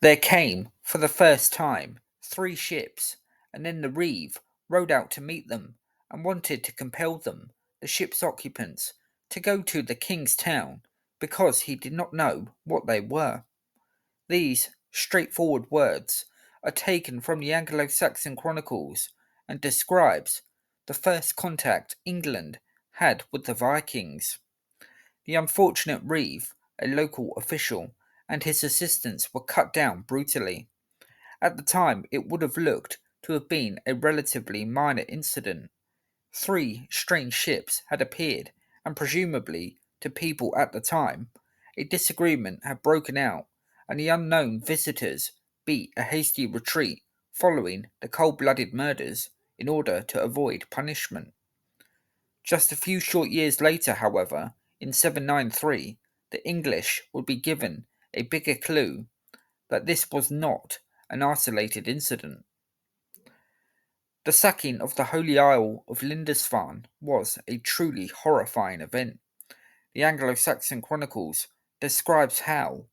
There came, for the first time, 3 ships, and then the reeve rowed out to meet them and wanted to compel them, the ship's occupants, to go to the king's town because he did not know what they were. These straightforward words are taken from the Anglo-Saxon chronicles and describes the first contact England had with the Vikings. The unfortunate reeve, a local official, and his assistants were cut down brutally. At the time, it would have looked to have been a relatively minor incident. 3 strange ships had appeared, and presumably, to people at the time, a disagreement had broken out, and the unknown visitors beat a hasty retreat following the cold blooded murders in order to avoid punishment. Just a few short years later, however, in 793, the English would be given a bigger clue that this was not an isolated incident. The sacking of the Holy Isle of Lindisfarne was a truly horrifying event. The Anglo-Saxon chronicles describes how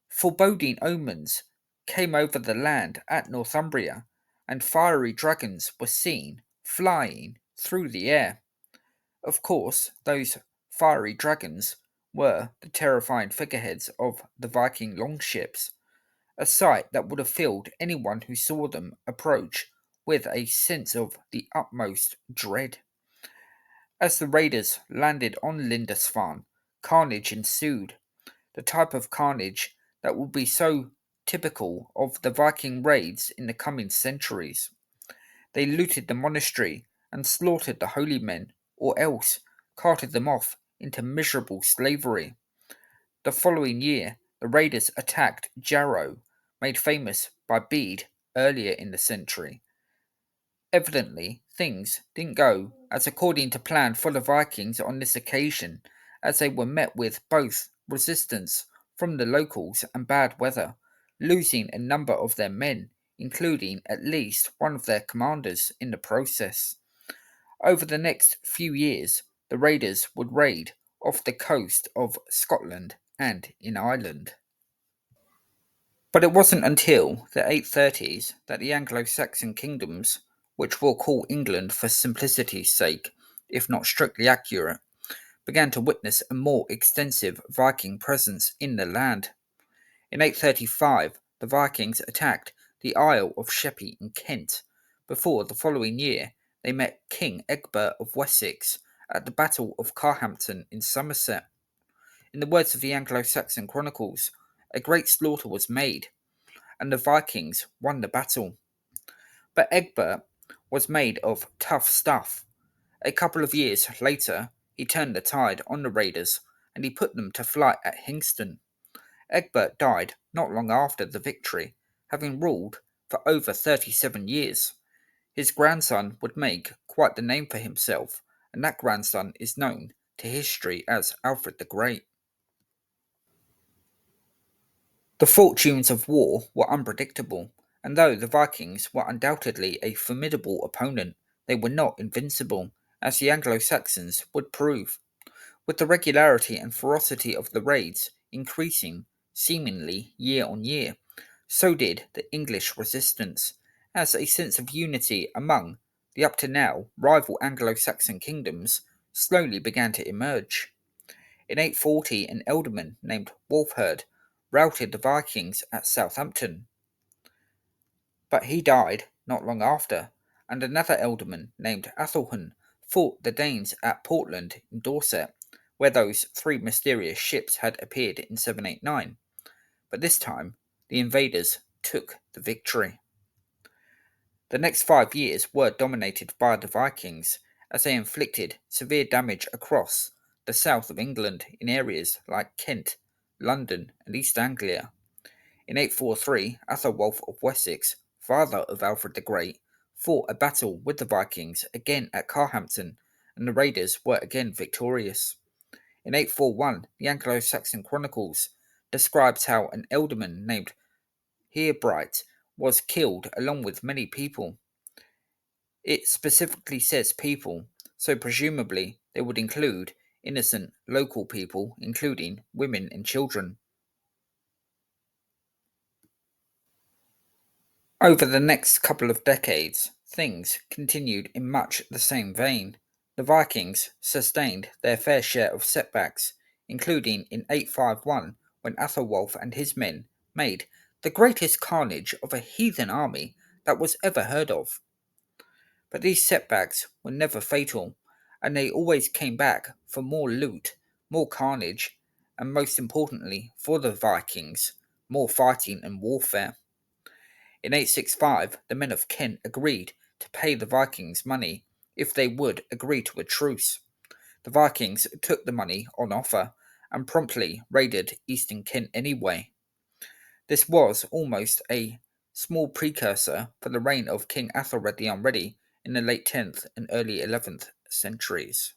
foreboding omens came over the land at Northumbria, and fiery dragons were seen flying through the air. Of course, those fiery dragons were the terrifying figureheads of the Viking longships, a sight that would have filled anyone who saw them approach with a sense of the utmost dread. As the raiders landed on Lindisfarne, carnage ensued, the type of carnage that would be so typical of the Viking raids in the coming centuries. They looted the monastery and slaughtered the holy men, or else carted them off into miserable slavery. The following year, the raiders attacked Jarrow, made famous by Bede earlier in the century. Evidently, things didn't go as according to plan for the Vikings on this occasion, as they were met with both resistance from the locals and bad weather, losing a number of their men, including at least one of their commanders in the process. Over the next few years, the raiders would raid off the coast of Scotland and in Ireland. But it wasn't until the 830s that the Anglo-Saxon kingdoms, which we'll call England for simplicity's sake, if not strictly accurate, began to witness a more extensive Viking presence in the land. In 835, the Vikings attacked the Isle of Sheppey in Kent. Before the following year, they met King Egbert of Wessex at the Battle of Carhampton in Somerset. In the words of the Anglo-Saxon chronicles, a great slaughter was made, and the Vikings won the battle. But Egbert was made of tough stuff. A couple of years later, he turned the tide on the raiders, and he put them to flight at Hingston. Egbert died not long after the victory, having ruled for over 37 years. His grandson would make quite the name for himself, and that grandson is known to history as Alfred the Great. The fortunes of war were unpredictable, and though the Vikings were undoubtedly a formidable opponent, they were not invincible, as the Anglo-Saxons would prove. With the regularity and ferocity of the raids increasing seemingly year on year, so did the English resistance, as a sense of unity among the up to now rival Anglo-Saxon kingdoms slowly began to emerge. In 840, an ealdorman named Wulfhere routed the Vikings at Southampton, but he died not long after, and another ealdorman named Athelhun fought the Danes at Portland in Dorset, where those 3 mysterious ships had appeared in 789. But this time, the invaders took the victory. The next 5 years were dominated by the Vikings, as they inflicted severe damage across the south of England in areas like Kent, London, and East Anglia. In 843, Athelwulf of Wessex, father of Alfred the Great, fought a battle with the Vikings again at Carhampton, and the raiders were again victorious. In 841, the Anglo-Saxon Chronicles describes how an ealdorman named Herebright was killed along with many people. It specifically says people, so presumably they would include innocent local people, including women and children. Over the next couple of decades, things continued in much the same vein. The Vikings sustained their fair share of setbacks, including in 851 when Athelwulf and his men made the greatest carnage of a heathen army that was ever heard of. But these setbacks were never fatal, and they always came back for more loot, more carnage, and most importantly for the Vikings, more fighting and warfare. In 865, the men of Kent agreed to pay the Vikings money if they would agree to a truce. The Vikings took the money on offer and promptly raided eastern Kent anyway. This was almost a small precursor for the reign of King Athelred the Unready in the late 10th and early 11th centuries.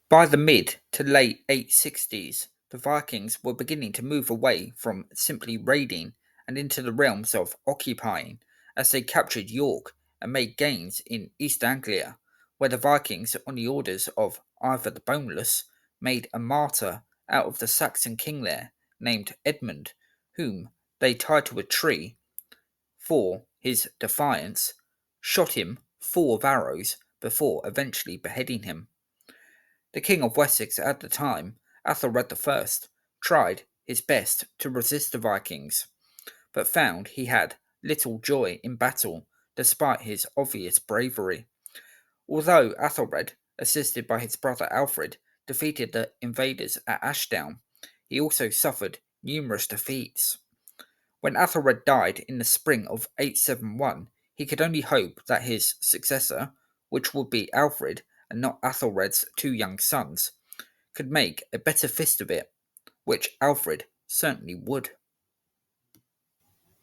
By the mid to late 860s, the Vikings were beginning to move away from simply raiding and into the realms of occupying as they captured York and made gains in East Anglia, where the Vikings, on the orders of Ivor the Boneless, made a martyr out of the Saxon king there named Edmund, whom they tied to a tree for his defiance, shot him full of arrows before eventually beheading him. The King of Wessex at the time, Athelred I, tried his best to resist the Vikings, but found he had little joy in battle despite his obvious bravery. Although Athelred, assisted by his brother Alfred, defeated the invaders at Ashdown, he also suffered numerous defeats. When Athelred died in the spring of 871, he could only hope that his successor, which would be Alfred and not Athelred's two young sons, could make a better fist of it, which Alfred certainly would.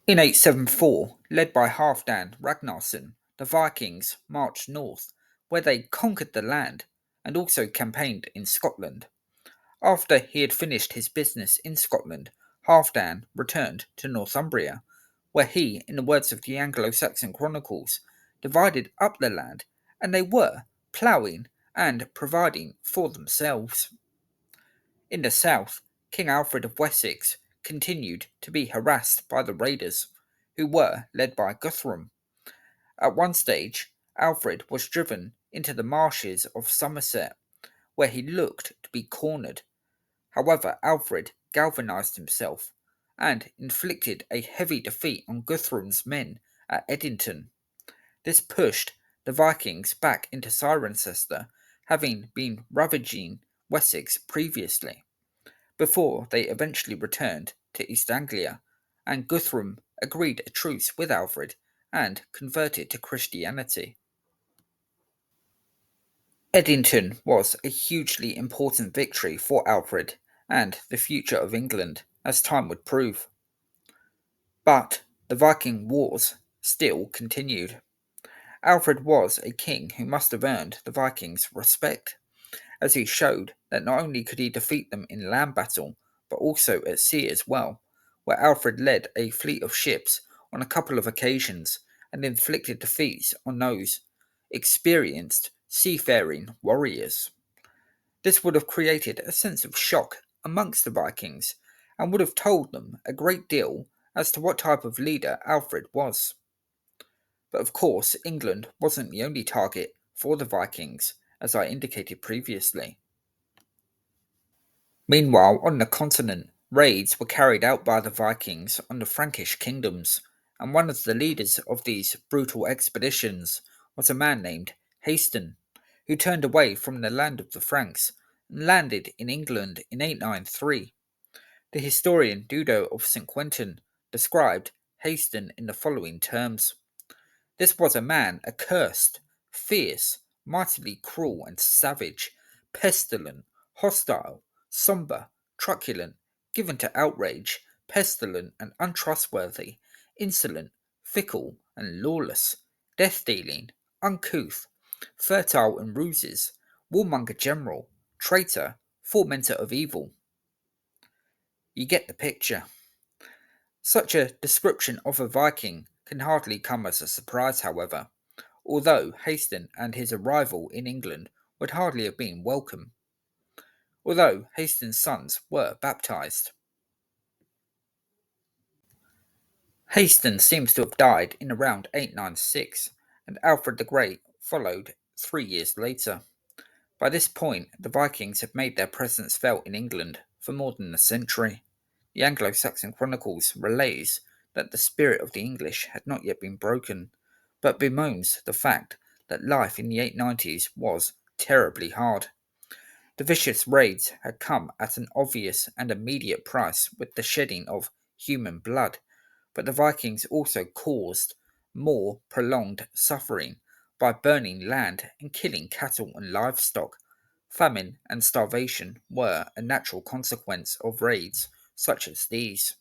In 874, led by Halfdan Ragnarsson, the Vikings marched north, where they conquered the land and also campaigned in Scotland. After he had finished his business in Scotland, Halfdan returned to Northumbria, where he, in the words of the Anglo-Saxon chronicles, divided up the land, and they were ploughing and providing for themselves. In the south, King Alfred of Wessex continued to be harassed by the raiders, who were led by Guthrum. At one stage, Alfred was driven into the marshes of Somerset, where he looked to be cornered. However, Alfred galvanized himself and inflicted a heavy defeat on Guthrum's men at Edington. This pushed the Vikings back into Cirencester, having been ravaging Wessex previously, before they eventually returned to East Anglia, and Guthrum agreed a truce with Alfred and converted to Christianity. Edington was a hugely important victory for Alfred and the future of England, as time would prove. But the Viking Wars still continued. Alfred was a king who must have earned the Vikings' respect, as he showed that not only could he defeat them in land battle, but also at sea as well, where Alfred led a fleet of ships on a couple of occasions and inflicted defeats on those experienced seafaring warriors. This would have created a sense of shock amongst the Vikings and would have told them a great deal as to what type of leader Alfred was. But of course, England wasn't the only target for the Vikings, as I indicated previously. Meanwhile, on the continent, raids were carried out by the Vikings on the Frankish kingdoms, and one of the leaders of these brutal expeditions was a man named Haston, who turned away from the land of the Franks and landed in England in 893. The historian Dudo of St. Quentin described Haston in the following terms. This was a man accursed, fierce, mightily cruel and savage, pestilent, hostile, sombre, truculent, given to outrage, pestilent and untrustworthy, insolent, fickle and lawless, death-dealing, uncouth, fertile in ruses, warmonger general, traitor, fomenter of evil. You get the picture. Such a description of a Viking can hardly come as a surprise, however, although Haston and his arrival in England would hardly have been welcome, although Haston's sons were baptized. Hastings seems to have died in around 896, and Alfred the Great followed 3 years later. By this point, the Vikings had made their presence felt in England for more than a century. The Anglo Saxon Chronicles relays that the spirit of the English had not yet been broken, but bemoans the fact that life in the 890s was terribly hard. The vicious raids had come at an obvious and immediate price with the shedding of human blood, but the Vikings also caused more prolonged suffering by burning land and killing cattle and livestock. Famine and starvation were a natural consequence of raids such as these.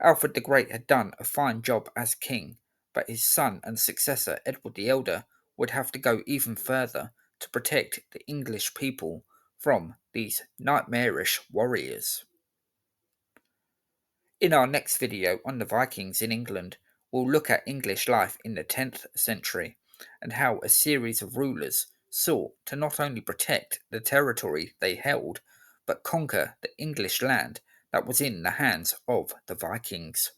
Alfred the Great had done a fine job as king, but his son and successor Edward the Elder would have to go even further to protect the English people from these nightmarish warriors. In our next video on the Vikings in England, we'll look at English life in the 10th century and how a series of rulers sought to not only protect the territory they held, but conquer the English land that was in the hands of the Vikings.